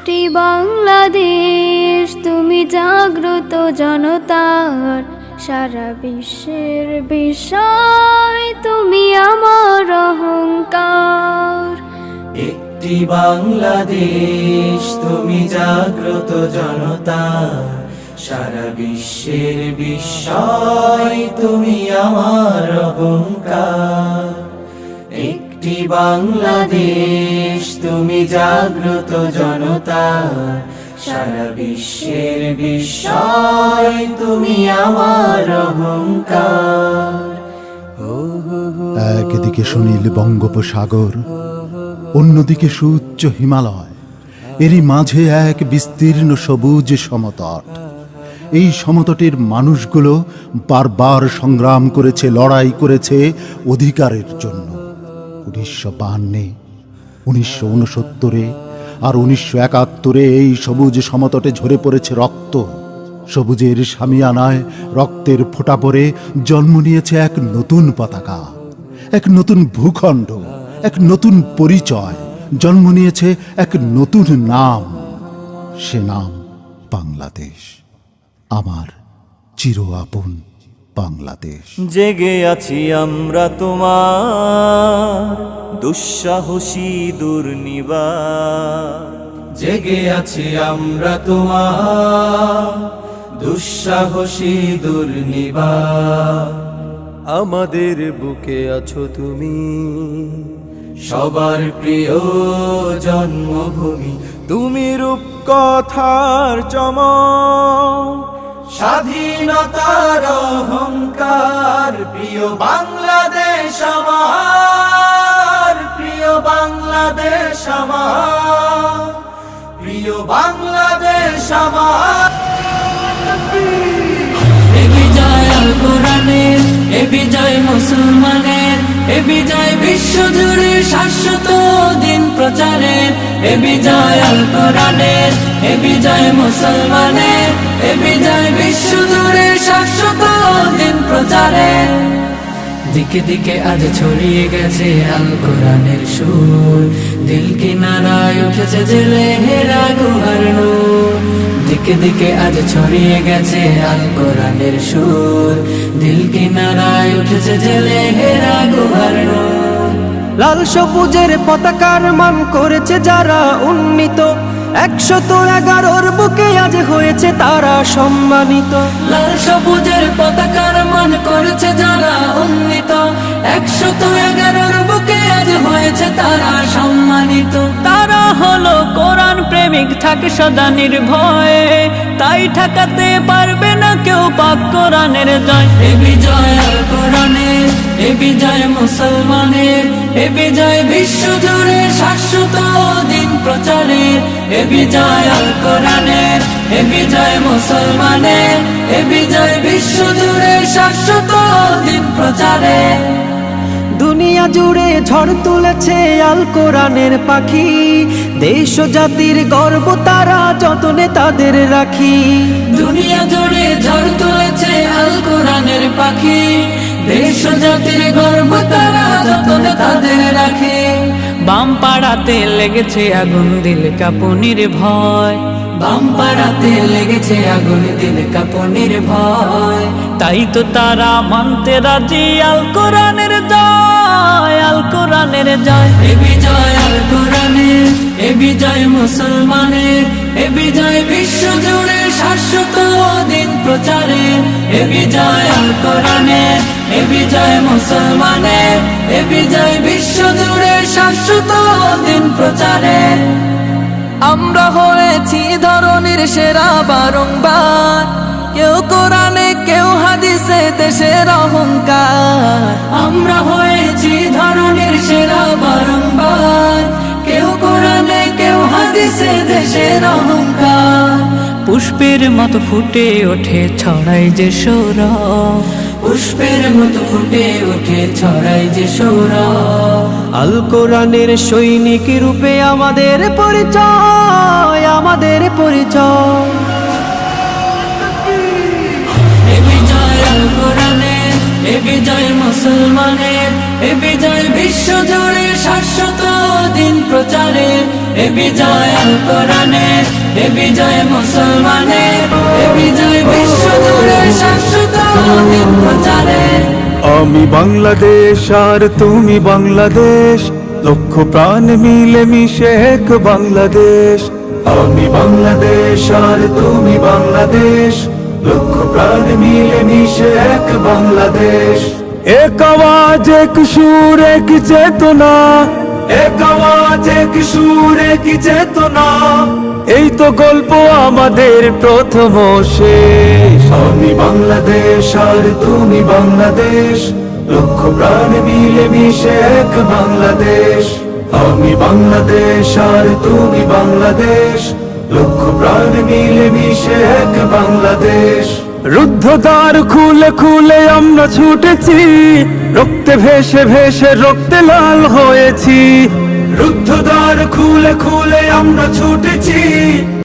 একটি বাংলাদেশ তুমি জাগ্রত জনতার, সারা বিশ্বের বিষয় তুমি আমার অহংকার। একটি বাংলাদেশ তুমি জাগ্রত জনতার, সারা বিশ্বের বিষয় তুমি আমার অহংকার। একটি বাংলাদেশ তুমি জাগ্রত জনতার, সারা বিশ্বের বিষয় তুমি আমার অহংকার। একদিকে সুনীল বঙ্গোপসাগর, অন্যদিকে সুউচ্চ হিমালয়, এরই মাঝে এক বিস্তীর্ণ সবুজ সমতট। এই সমতটের মানুষগুলো বারবার সংগ্রাম করেছে, লড়াই করেছে অধিকারের জন্য। 1952, 1969 আর 1971 এই সবুজ সমতটে ঝরে পড়েছে রক্ত। সবুজের শামিয়ানায় রক্তের ফোঁটা পড়ে জন্ম নিয়েছে এক নতুন পতাকা, এক নতুন ভূখণ্ড, এক নতুন পরিচয়। জন্ম নিয়েছে এক নতুন নাম, সে নাম বাংলাদেশ, আমার চির আপন বাংলাদেশ। জেগে আছি আমরা তোমার দুঃসাহসী দুর্নিবার, জেগে আছি আমরা তোমার দুঃসাহসী দুর্নিবার। আমাদের বুকে আছো তুমি, সবার প্রিয় জন্মভূমি, তুমি রূপকথার চমক, স্বাধীনতার অহংকার। প্রিয় বাংলাদেশ আমার, প্রিয় বাংলাদেশ আমার, প্রিয় বাংলাদেশ আমার। এ বিজয় আল কোরআনের, এ বিজয় মুসলমানের, এ বিজয় বিশ্ব জুড়ে শাশ্বত দিন প্রচারের। এ বিজয় আল কোরআনের, এ বিজয় মুসলমানের, এ বিজয় বিশ্ব জুড়ে শাশ্বত দিন প্রচারের। দিকে দিকে আজ ছড়িয়ে গেছে আল কোরআনের সুর, দিল কিনারায় উঠেছে জেলে হেরা গুহার নূর। দিকে দিকে আজ ছড়িয়ে গেছে আল কোরআনের সুর, দিল কিনারায় উঠেছে জেলে হেরা গুহার নূর। লাল সবুজের পতাকার মান করেছে যারা উন্নীত, 111 বুকে আজ হয়েছে তারা সম্মানিত। লাল সবুজের পতাকার মান করেছে যারা উন্নীত, 111 বুকে আজ হয়েছে তারা সম্মানিত। তারা হলো কোরআন প্রেমিক, থাকে সদা নির্ভয়ে, তাই ঠেকাতে পারবে না কেউ পাক কোরআনের জয়। এ বিজয় আল কোরআনের, এ বিজয় মুসলমানের, এ বিজয় বিশ্ব জুড়ে শাশ্বত দিন প্রচারের। এ বিজয় আল কোরআনের, এ বিজয় মুসলমানের, এ বিজয় বিশ্ব জুড়ে শাশ্বত দিন প্রচারের। দুনিয়া জুড়ে ঝড় তুলেছে আল কোরআনের পাখি, দেশ ও জাতির গর্ব তারা যতনে তাদের রাখি। দুনিয়া জুড়ে ঝড় তুলেছে আল কোরআনের পাখি, দেশ ও জাতির গর্ব তারা যতনে তাদের রাখে। বাম পাড়াতে লেগেছে আগুন, দিল কাঁপুনির ভয়, বাম পাড়াতে লেগেছে আগুন, দিল কাঁপুনির ভয়। তাই তো তারা মানতে রাজি আল কোরআনের জয়, আল কোরআনের জয়। এ বিজয় আল কোরআনের, এ বিজয় মুসলমানের, এ বিজয় বিশ্ব জুড়ে শাশ্বত দিন প্রচারের। এ বিজয় আল কোরআনের, এ বিজয় মুসলমানের, এ বিজয় বিশ্ব জুড়ে শাশ্বত দিন প্রচারের। আমরা হয়েছি ধরনের সেরা বারংবার, কেউ কোরআনে কেউ হাদিসে দেশের অহংকার। আমরা হয়েছি ধরনের সেরা বারংবার, কেউ কোরআনে কেউ হাদিসে দেশের অহংকার। পুষ্পের মতো ফুটে ওঠে ছড়াই যে সৌরভ, পুষ্পের মতো ফুটে ওঠে ছড়াই যে সৌরভ। আল কোরআনের সৈনিক রূপে আমাদের পরিচয়, আমাদের পরিচয়। এ বিজয় আল কোরআনের, এ বিজয় মুসলমানের, এ বিজয় বিশ্ব জুড়ে শাশ্বত দিন প্রচারে, এ বিজয় আল কোরআনের, এ বিজয় মুসলমানের, এ বিজয় বিশ্ব জুড়ে শাশ্বত দিন প্রচারে। আমি বাংলাদেশ আর তুমি বাংলাদেশ, লক্ষ প্রাণ মিলে মিশে এক বাংলাদেশ। আমি বাংলাদেশ আর তুমি বাংলাদেশ, লক্ষ প্রাণ মিলে মিশে এক বাংলাদেশ। এক আওয়াজ এক সুর এক চেতনা, এক আওয়াজ এক সুর এক চেতনা, এই তো গল্প আমাদের প্রথম শেষ। আমি বাংলাদেশ আর তুমি বাংলাদেশ, লক্ষ প্রাণ মিলে মিশে এক বাংলাদেশ। আমি বাংলাদেশ আর তুমি বাংলাদেশ, লক্ষ প্রাণ মিলে মিশে এক বাংলাদেশ। রুদ্ধদ্বার খুলে খুলে আমরা ছুটেছি, রক্তে ভেসে ভেসে রক্তে লাল হয়েছি। রুদ্ধদ্বার খুলে খুলে আমরা ছুটেছি,